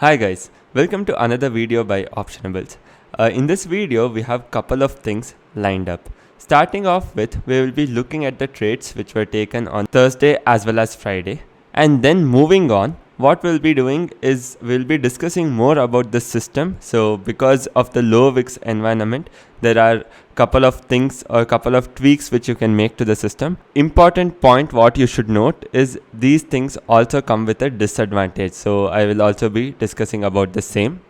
Hi guys, welcome to another video by Optionables. In this video, we have couple of things lined up. Starting off with, we will be looking at the trades which were taken on Thursday as well as Friday. And then moving on, what we'll be doing is we'll be discussing more about the system. So because of the low VIX environment, there are couple of things or couple of tweaks which you can make to the system. Important point what you should note is these things also come with a disadvantage. So I will also be discussing about the same.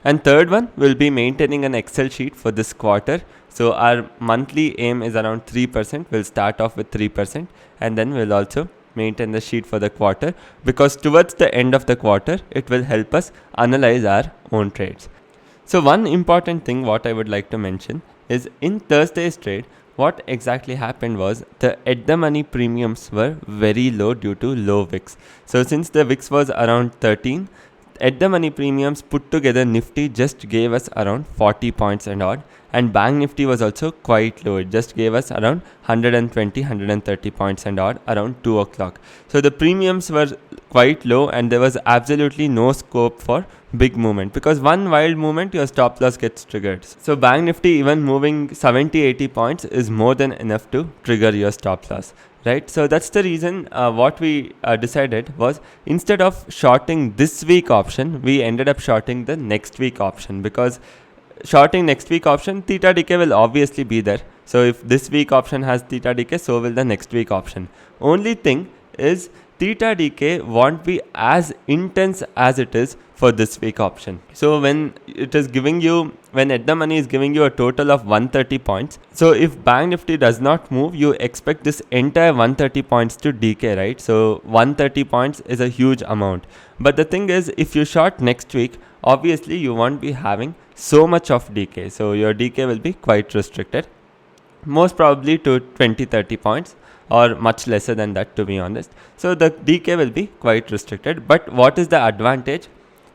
And third one will be maintaining an Excel sheet for this quarter. So our monthly aim is around 3%. We'll start off with 3% and then we'll also maintain the sheet for the quarter, because towards the end of the quarter it will help us analyze our own trades. So one important thing what I would like to mention is in Thursday's trade, what exactly happened was the at the money premiums were very low due to low VIX. So since the VIX was around 13, at the money premiums put together, Nifty just gave us around 40 points and odd, and BankNifty was also quite low. It just gave us around 120, 130 points and odd around 2 o'clock. So the premiums were quite low and there was absolutely no scope for big movement, because one wild movement your stop loss gets triggered. So BankNifty even moving 70-80 points is more than enough to trigger your stop loss. Right, so that's the reason what we decided was, instead of shorting this week option, we ended up shorting the next week option, because shorting next week option, theta decay will obviously be there. So if this week option has theta decay, so will the next week option. Only thing is theta decay won't be as intense as it is for this week option. So when it is giving you, when at the money is giving you a total of 130 points, so if BankNifty does not move, you expect this entire 130 points to decay, right? So 130 points is a huge amount. But the thing is, if you short next week, obviously you won't be having so much of decay. So your decay will be quite restricted, most probably to 20-30 points or much lesser than that, to be honest. So the decay will be quite restricted. But what is the advantage?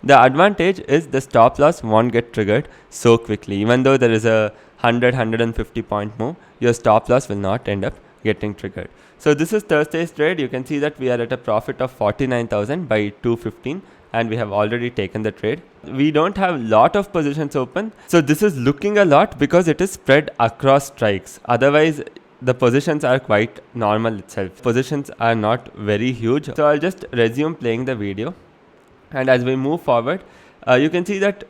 The advantage is the stop loss won't get triggered so quickly. Even though there is a 150 point move, your stop loss will not end up getting triggered. So this is Thursday's trade. You can see that we are at a profit of 49,000 by 215 and we have already taken the trade. We don't have lot of positions open. So this is looking a lot because it is spread across strikes. Otherwise, the positions are quite normal itself. Positions are not very huge. So I'll just resume playing the video. And as we move forward, you can see that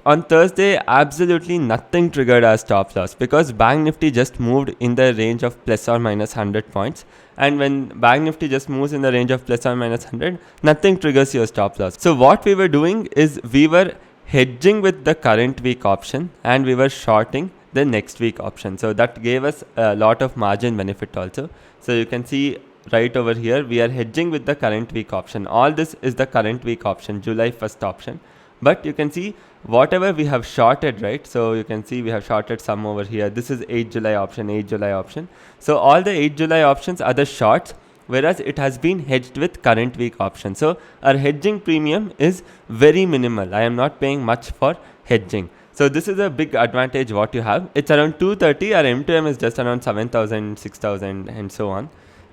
on Thursday, absolutely nothing triggered our stop loss, because BankNifty just moved in the range of plus or minus 100 points. And when BankNifty just moves in the range of plus or minus 100, nothing triggers your stop loss. So what we were doing is we were hedging with the current week option and we were shorting the next week option. So that gave us a lot of margin benefit also. So you can see right over here, we are hedging with the current week option. All this is the current week option, July 1st option. But you can see whatever we have shorted, right? So you can see we have shorted some over here. This is 8 July option, 8 July option. So all the 8 July options are the shorts, whereas it has been hedged with current week option. So our hedging premium is very minimal. I am not paying much for hedging. So this is a big advantage what you have. It's around 230. Our M2M is just around 7,000, 6,000 and so on.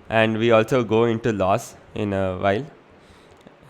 And we also go into loss in a while.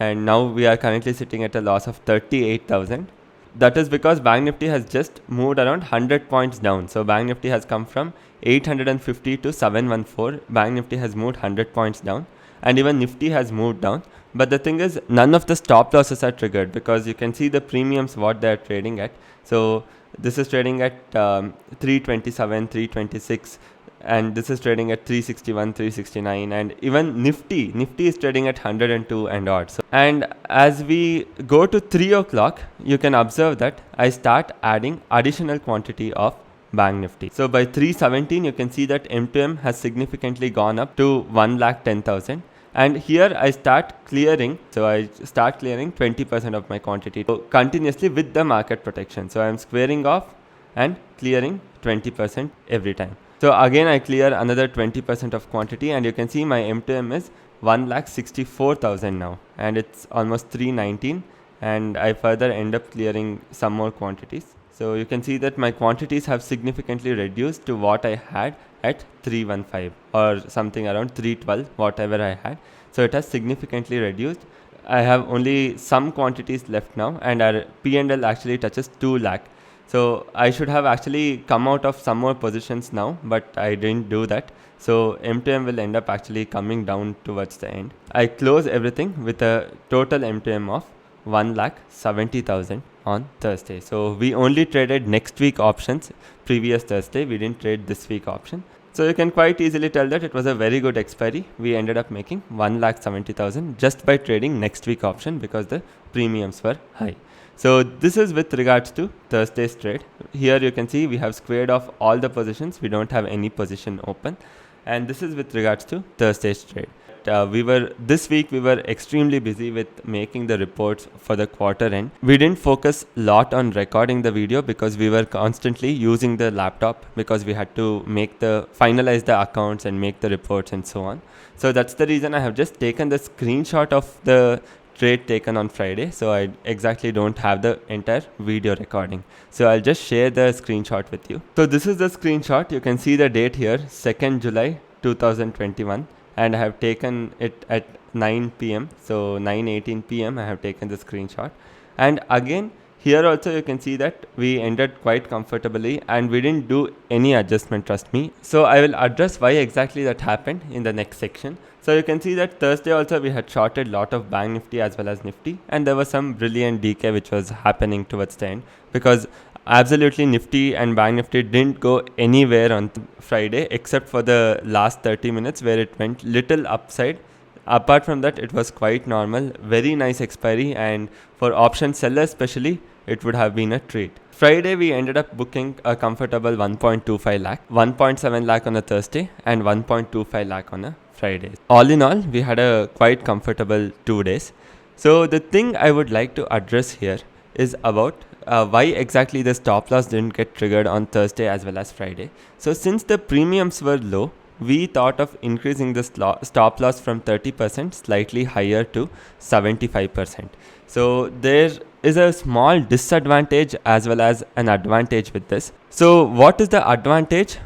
And now we are currently sitting at a loss of 38,000. That is because BankNifty has just moved around 100 points down. So BankNifty has come from 850 to 714. BankNifty has moved 100 points down. And even Nifty has moved down. But the thing is, none of the stop losses are triggered, because you can see the premiums what they are trading at. So this is trading at 327, 326. And this is trading at 361, 369, and even Nifty is trading at 102 and odd. So, and as we go to 3 o'clock, you can observe that I start adding additional quantity of BankNifty. So by 317, you can see that M2M has significantly gone up to 1,10,000. And here I start clearing. So I start clearing 20% of my quantity, so continuously with the market protection. So I'm squaring off and clearing 20% every time. So again, I clear another 20% of quantity, and you can see my M2M is 1,64,000 now, and it's almost 319, and I further end up clearing some more quantities. So you can see that my quantities have significantly reduced to what I had at 315 or something around 312, whatever I had. So it has significantly reduced. I have only some quantities left now, and our P&L actually touches 2 lakh. So I should have actually come out of some more positions now, but I didn't do that. So M2M will end up actually coming down towards the end. I close everything with a total M2M of 1,70,000 on Thursday. So we only traded next week options previous Thursday. We didn't trade this week option. So you can quite easily tell that it was a very good expiry. We ended up making 1,70,000 just by trading next week option because the premiums were high. So this is with regards to Thursday's trade. Here you can see we have squared off all the positions. We don't have any position open. And this is with regards to Thursday's trade. This week we were extremely busy with making the reports for the quarter end. We didn't focus a lot on recording the video because we were constantly using the laptop because we had to finalize the accounts and make the reports and so on. So that's the reason I have just taken the screenshot of the trade taken on Friday. So I exactly don't have the entire video recording. So I'll just share the screenshot with you. So this is the screenshot. You can see the date here, 2nd July 2021. And I have taken it at 9 p.m. So 9:18 p.m. I have taken the screenshot. And again, here also you can see that we ended quite comfortably and we didn't do any adjustment, trust me. So I will address why exactly that happened in the next section. So you can see that Thursday also we had shorted lot of BankNifty as well as Nifty, and there was some brilliant decay which was happening towards the end because absolutely Nifty and BankNifty didn't go anywhere on Friday except for the last 30 minutes where it went little upside. Apart from that, it was quite normal. Very nice expiry, and for option sellers especially, it would have been a treat. Friday we ended up booking a comfortable 1.25 lakh, 1.7 lakh on a Thursday and 1.25 lakh on a Friday. All in all, we had a quite comfortable 2 days. So the thing I would like to address here is about why exactly the stop loss didn't get triggered on Thursday as well as Friday. So since the premiums were low, we thought of increasing the stop loss from 30% slightly higher to 75%. So there is a small disadvantage as well as an advantage with this. So what is the advantage?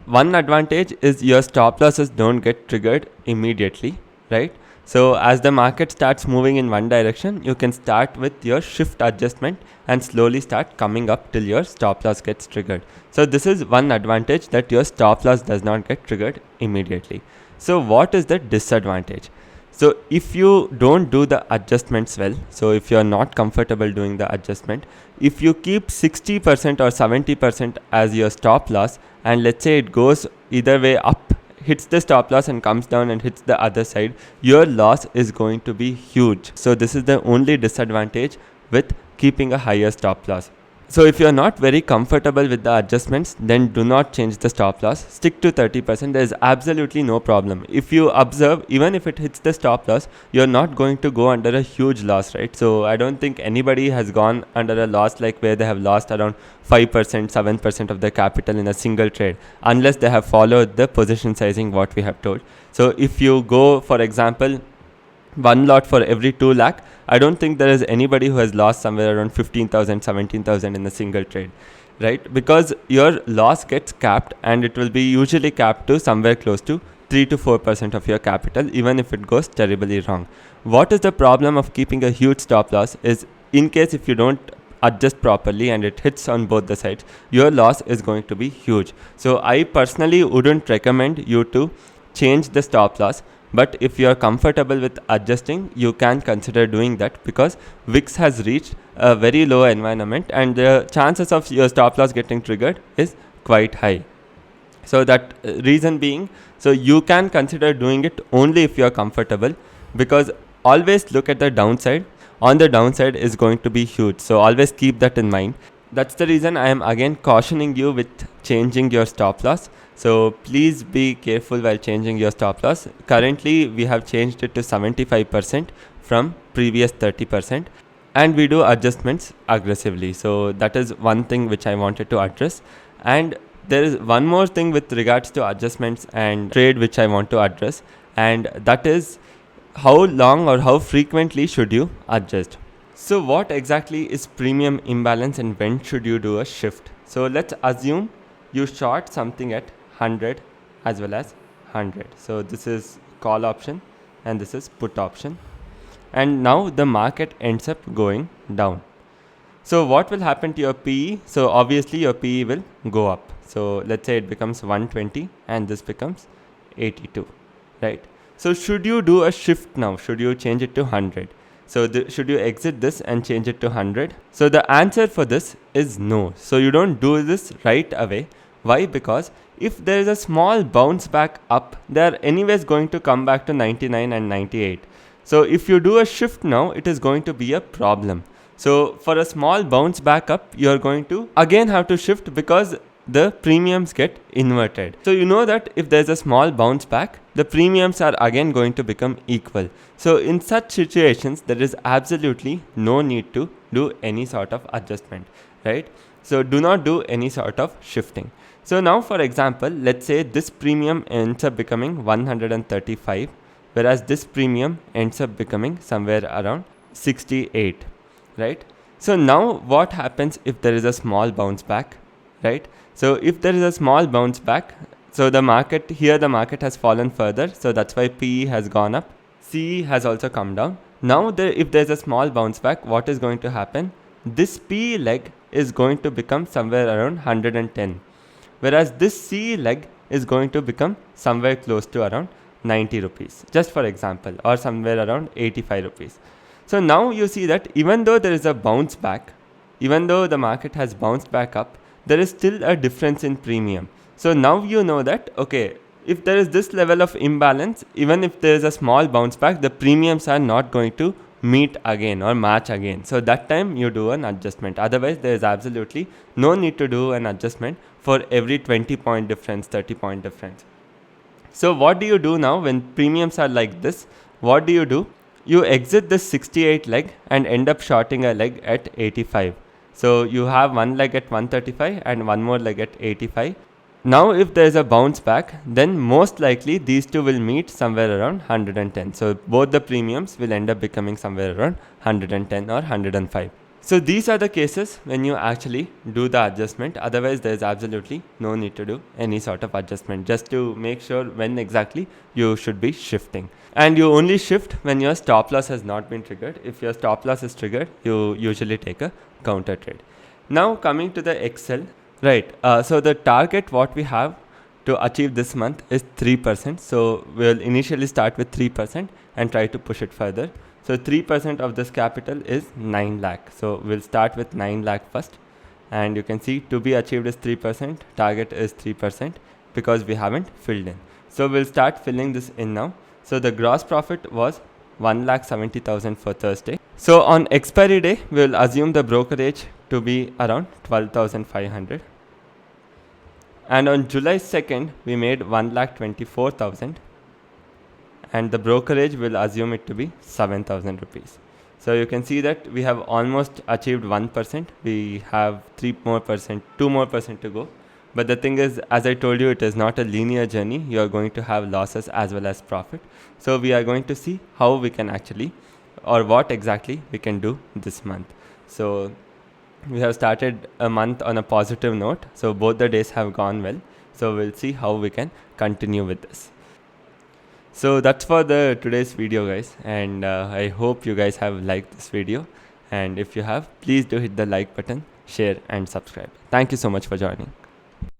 One advantage is your stop losses don't get triggered immediately, right? So as the market starts moving in one direction, you can start with your shift adjustment and slowly start coming up till your stop loss gets triggered. So this is one advantage, that your stop loss does not get triggered immediately. So what is the disadvantage? So if you don't do the adjustments well, so if you're not comfortable doing the adjustment, if you keep 60% or 70% as your stop loss, and let's say it goes either way up, hits the stop loss and comes down and hits the other side, your loss is going to be huge. So this is the only disadvantage with keeping a higher stop loss. So if you're not very comfortable with the adjustments, then do not change the stop loss. Stick to 30%. There is absolutely no problem. If you observe, even if it hits the stop loss, you're not going to go under a huge loss, right? So I don't think anybody has gone under a loss like where they have lost around 5%, 7% of their capital in a single trade, unless they have followed the position sizing what we have told. So if you go, for example, one lot for every 2 lakh, I don't think there is anybody who has lost somewhere around 15,000, 17,000 in a single trade, right? Because your loss gets capped, and it will be usually capped to somewhere close to 3 to 4% of your capital, even if it goes terribly wrong. What is the problem of keeping a huge stop loss is, in case if you don't adjust properly and it hits on both the sides, your loss is going to be huge. So I personally wouldn't recommend you to change the stop loss. But if you are comfortable with adjusting, you can consider doing that, because VIX has reached a very low environment and the chances of your stop loss getting triggered is quite high. So that reason being, so you can consider doing it only if you are comfortable, because always look at the downside. On the downside is going to be huge. So always keep that in mind. That's the reason I am again cautioning you with changing your stop loss. So please be careful while changing your stop loss. Currently, we have changed it to 75% from previous 30%, and we do adjustments aggressively. So that is one thing which I wanted to address. And there is one more thing with regards to adjustments and trade which I want to address, and that is how long or how frequently should you adjust. So what exactly is premium imbalance and when should you do a shift? So let's assume you short something at 100 as well as 100. So this is call option and this is put option. and now the market ends up going down. So what will happen to your PE? So obviously your PE will go up. So let's say it becomes 120 and this becomes 82, right? So should you do a shift now? Should you change it to 100? So should you exit this and change it to 100? So the answer for this is no. So you don't do this right away. Why? Because if there is a small bounce back up, they are anyways going to come back to 99 and 98. So if you do a shift now, it is going to be a problem. So for a small bounce back up, you're going to again have to shift because the premiums get inverted. So you know that if there's a small bounce back, the premiums are again going to become equal. So in such situations, there is absolutely no need to do any sort of adjustment, right? So do not do any sort of shifting. So now for example, let's say this premium ends up becoming 135, whereas this premium ends up becoming somewhere around 68, right? So now what happens if there is a small bounce back, right? So if there is a small bounce back, so the market has fallen further, so that's why PE has gone up, CE has also come down. Now if there's a small bounce back, what is going to happen? This PE leg is going to become somewhere around 110, whereas this CE leg is going to become somewhere close to around 90 rupees, just for example, or somewhere around 85 rupees. So now you see that even though there is a bounce back, even though the market has bounced back up, there is still a difference in premium. So now you know that, okay, if there is this level of imbalance, even if there is a small bounce back, the premiums are not going to meet again or match again. So that time you do an adjustment. Otherwise, there is absolutely no need to do an adjustment for every 20-point difference, 30-point difference. So what do you do now when premiums are like this? What do? You exit this 68 leg and end up shorting a leg at 85. So you have one leg at 135 and one more leg at 85. Now if there is a bounce back, then most likely these two will meet somewhere around 110. So both the premiums will end up becoming somewhere around 110 or 105. So these are the cases when you actually do the adjustment. Otherwise, there is absolutely no need to do any sort of adjustment, just to make sure when exactly you should be shifting. And you only shift when your stop loss has not been triggered. If your stop loss is triggered, you usually take a counter trade. Now coming to the Excel, right? So the target what we have to achieve this month is 3%. So we'll initially start with 3% and try to push it further. So 3% of this capital is 9 lakh. So we'll start with 9 lakh first. And you can see to be achieved is 3%. Target is 3% because we haven't filled in. So we'll start filling this in now. So the gross profit was 1,70,000 for Thursday. So on expiry day, we'll assume the brokerage to be around 12,500. And on July 2nd, we made 1,24,000. And the brokerage will assume it to be 7,000 rupees. So you can see that we have almost achieved 1%. We have 2 more percent to go. But the thing is, as I told you, it is not a linear journey. You are going to have losses as well as profit. So we are going to see how we can actually, or what exactly we can do this month. So we have started a month on a positive note. So both the days have gone well. So we'll see how we can continue with this. So that's for the today's video, guys, and I hope you guys have liked this video, and if you have, please do hit the like button, share and subscribe. Thank you so much for joining.